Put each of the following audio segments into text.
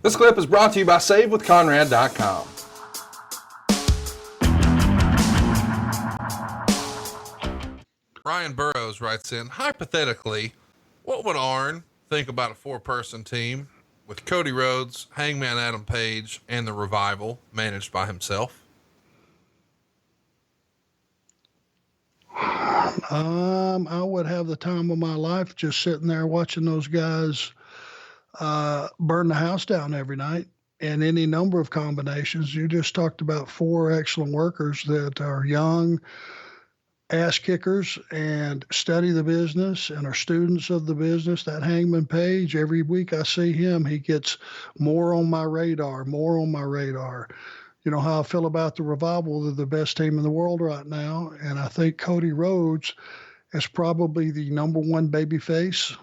This clip is brought to you by SaveWithConrad.com. Ryan Burrows writes in, hypothetically, what would Arn think about a 4-person team with Cody Rhodes, Hangman Adam Page, and the Revival managed by himself? I would have the time of my life just sitting there watching those guys burn the house down every night, and any number of combinations. You just talked about 4 excellent workers that are young ass kickers and study the business and are students of the business. That Hangman Page, every week I see him, he gets more on my radar. You know how I feel about the Revival. They're the best team in the world right now. And I think Cody Rhodes is probably the number 1 babyface,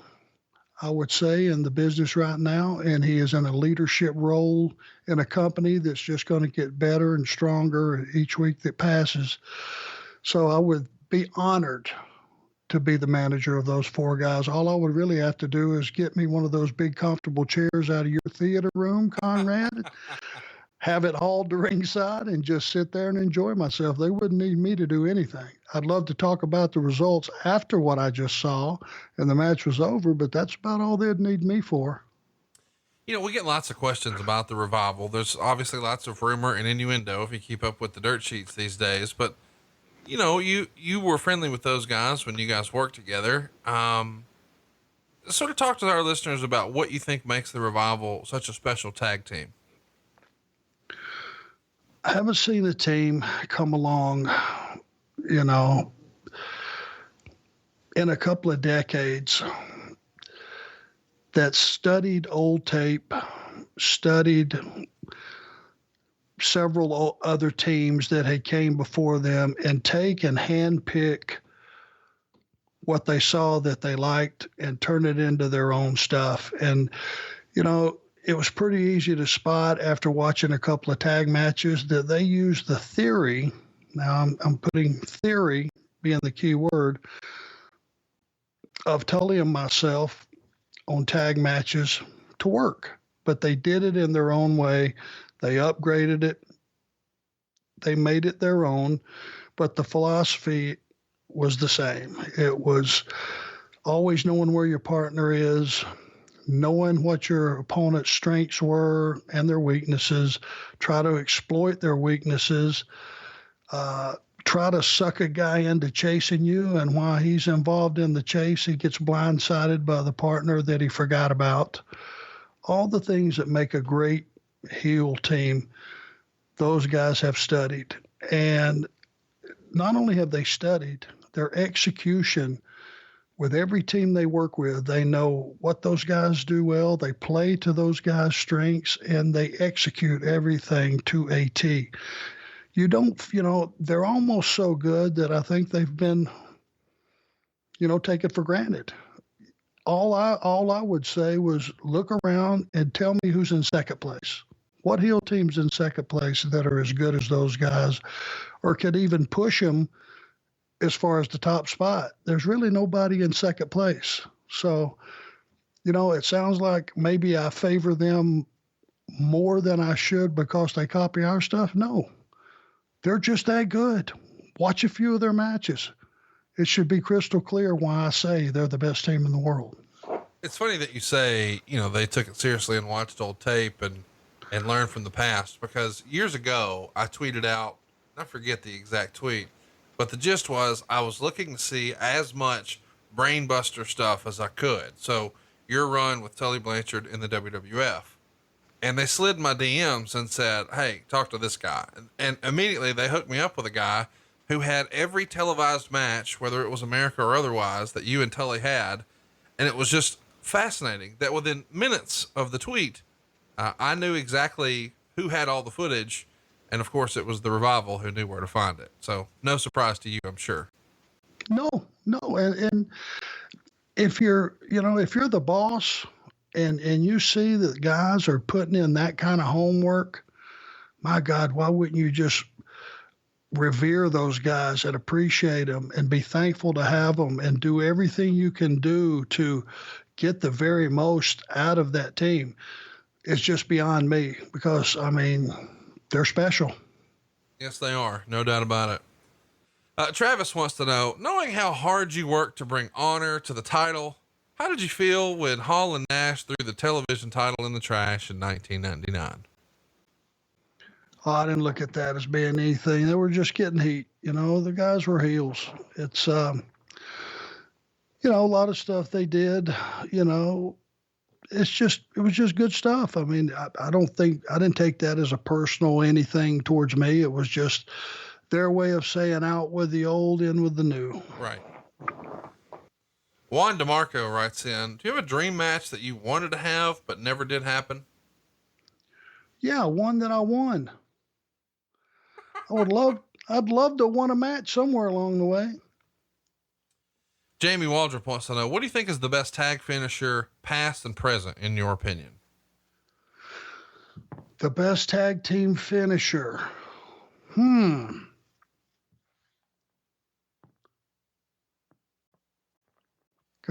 I would say, in the business right now. And he is in a leadership role in a company that's just going to get better and stronger each week that passes. So I would be honored to be the manager of those 4 guys. All I would really have to do is get me one of those big comfortable chairs out of your theater room, Conrad, have it hauled to ringside, and just sit there and enjoy myself. They wouldn't need me to do anything. I'd love to talk about the results after what I just saw and the match was over, but that's about all they'd need me for. You know, we get lots of questions about the Revival. There's obviously lots of rumor and innuendo if you keep up with the dirt sheets these days, but you know, you were friendly with those guys when you guys worked together. Sort of talk to our listeners about what you think makes the Revival such a special tag team. I haven't seen a team come along, you know, in a couple of decades that studied old tape, studied several other teams that had came before them, and take and handpick what they saw that they liked and turn it into their own stuff. And, you know, it was pretty easy to spot after watching a couple of tag matches that they used the theory. Now I'm putting theory being the key word of Tully and myself on tag matches to work, but they did it in their own way. They upgraded it. They made it their own, but the philosophy was the same. It was always knowing where your partner is, knowing what your opponent's strengths were and their weaknesses, try to exploit their weaknesses, try to suck a guy into chasing you, and while he's involved in the chase, he gets blindsided by the partner that he forgot about. All the things that make a great heel team, those guys have studied. And not only have they studied, their execution with every team they work with, they know what those guys do well, they play to those guys' strengths, and they execute everything to a T. You don't, you know, they're almost so good that I think they've been, you know, taken for granted. All I would say was look around and tell me who's in second place. What heel team's in second place that are as good as those guys or could even push them as far as the top spot? There's really nobody in second place. So, you know, it sounds like maybe I favor them more than I should because they copy our stuff. No, they're just that good. Watch a few of their matches. It should be crystal clear why I say they're the best team in the world. It's funny that you say, you know, they took it seriously and watched old tape and learned from the past, because years ago I tweeted out, I forget the exact tweet, but the gist was I was looking to see as much brainbuster stuff as I could. So your run with Tully Blanchard in the WWF, and they slid my DMs and said, hey, talk to this guy. And immediately they hooked me up with a guy who had every televised match, whether it was America or otherwise, that you and Tully had. And it was just fascinating that within minutes of the tweet, I knew exactly who had all the footage. And of course it was the Revival who knew where to find it. So no surprise to you, I'm sure. No. And if you're the boss and you see that guys are putting in that kind of homework, my God, why wouldn't you just revere those guys and appreciate them and be thankful to have them and do everything you can do to get the very most out of that team? it's just beyond me because, I mean, they're special. Yes, they are. No doubt about it. Travis wants to know, knowing how hard you worked to bring honor to the title, how did you feel when Hall and Nash threw the television title in the trash in 1999? Oh, I didn't look at that as being anything. They were just getting heat. You know, the guys were heels. It's, you know, a lot of stuff they did, you know, it was just good stuff. I mean, I didn't take that as a personal anything towards me. It was just their way of saying out with the old, in with the new. Right. Juan DeMarco writes in, do you have a dream match that you wanted to have, but never did happen? Yeah. One that I won. I'd love to have won a match somewhere along the way. Jamie Waldrop wants to know, what do you think is the best tag finisher, past and present, in your opinion? The best tag team finisher.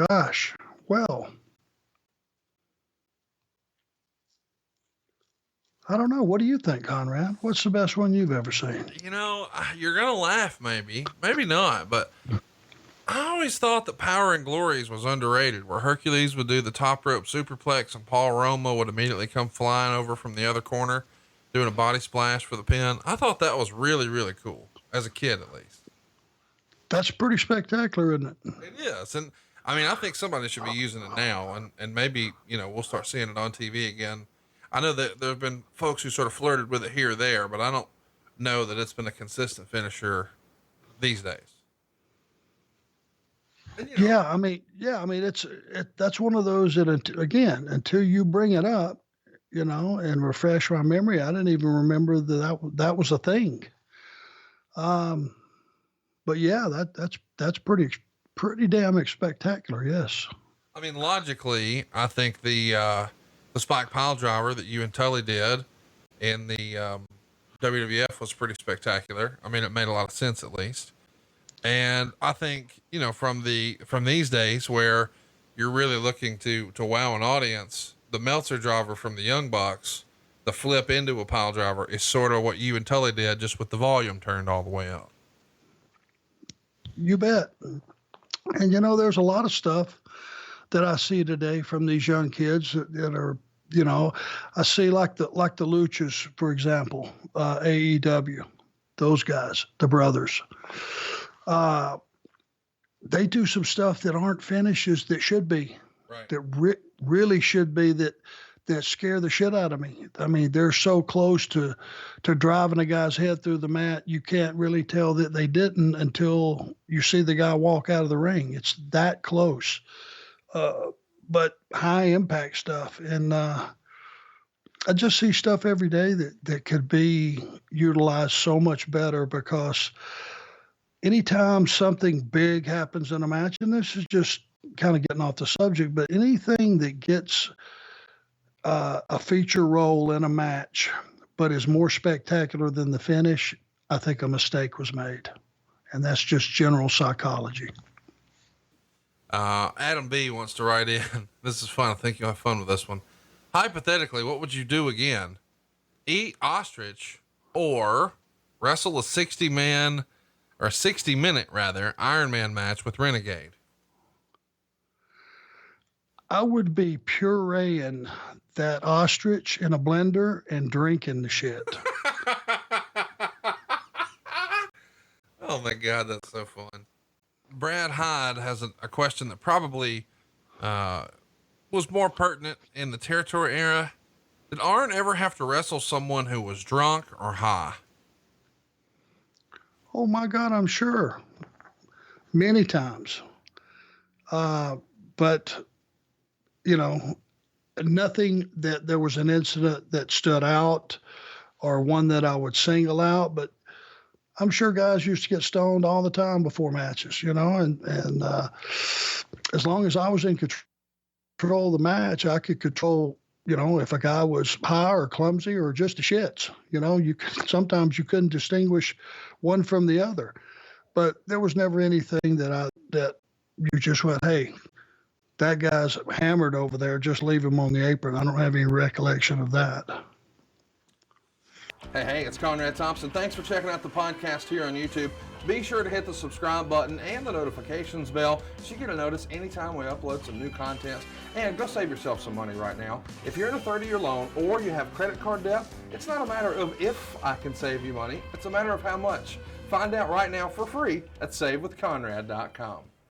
Gosh, well, I don't know. What do you think, Conrad? What's the best one you've ever seen? You know, you're going to laugh, maybe not, but I always thought that Power and Glories was underrated, where Hercules would do the top rope superplex and Paul Roma would immediately come flying over from the other corner, doing a body splash for the pin. I thought that was really, really cool, as a kid, at least. That's pretty spectacular, isn't it? It is. And I mean, I think somebody should be using it now, and maybe, you know, we'll start seeing it on TV again. I know that there have been folks who sort of flirted with it here or there, but I don't know that it's been a consistent finisher these days. And, you know, I mean, that's one of those that, again, until you bring it up, you know, and refresh my memory, I didn't even remember that was a thing. But yeah, that's pretty damn spectacular. Yes. I mean, logically, I think the spike pile driver that you and Tully did in the WWF was pretty spectacular. I mean, it made a lot of sense, at least. And I think, you know, from these days where you're really looking to wow an audience, the Meltzer driver from the Young Bucks, the flip into a pile driver, is sort of what you and Tully did, just with the volume turned all the way up. You bet. And, you know, there's a lot of stuff that I see today from these young kids that are, you know, I see like the Luchas, for example, AEW, those guys, the brothers. They do some stuff that aren't finishes that should be, right, that really should be, that scare the shit out of me. I mean, they're so close to driving a guy's head through the mat. You can't really tell that they didn't until you see the guy walk out of the ring. It's that close. But high impact stuff. And, I just see stuff every day that could be utilized so much better, because anytime something big happens in a match, and this is just kind of getting off the subject, but anything that gets a feature role in a match, but is more spectacular than the finish, I think a mistake was made. And that's just general psychology. Adam B wants to write in. This is fun. I think you'll have fun with this one. Hypothetically, what would you do again? Eat ostrich or wrestle a 60-minute Iron Man match with Renegade? I would be pureeing that ostrich in a blender and drinking the shit. Oh my God, that's so fun. Brad Hyde has a question that probably was more pertinent in the territory era. Did Arn ever have to wrestle someone who was drunk or high? Oh my God, I'm sure. Many times. But, you know, nothing that there was an incident that stood out or one that I would single out, but I'm sure guys used to get stoned all the time before matches, you know, and as long as I was in control of the match, I could control, you know, if a guy was high or clumsy or just the shits, you know, sometimes you couldn't distinguish one from the other, but there was never anything that you just went, hey, that guy's hammered over there, just leave him on the apron. I don't have any recollection of that. Hey, it's Conrad Thompson. Thanks for checking out the podcast here on YouTube. Be sure to hit the subscribe button and the notifications bell so you get a notice anytime we upload some new content. And go save yourself some money right now. If you're in a 30-year loan or you have credit card debt, it's not a matter of if I can save you money. It's a matter of how much. Find out right now for free at SaveWithConrad.com.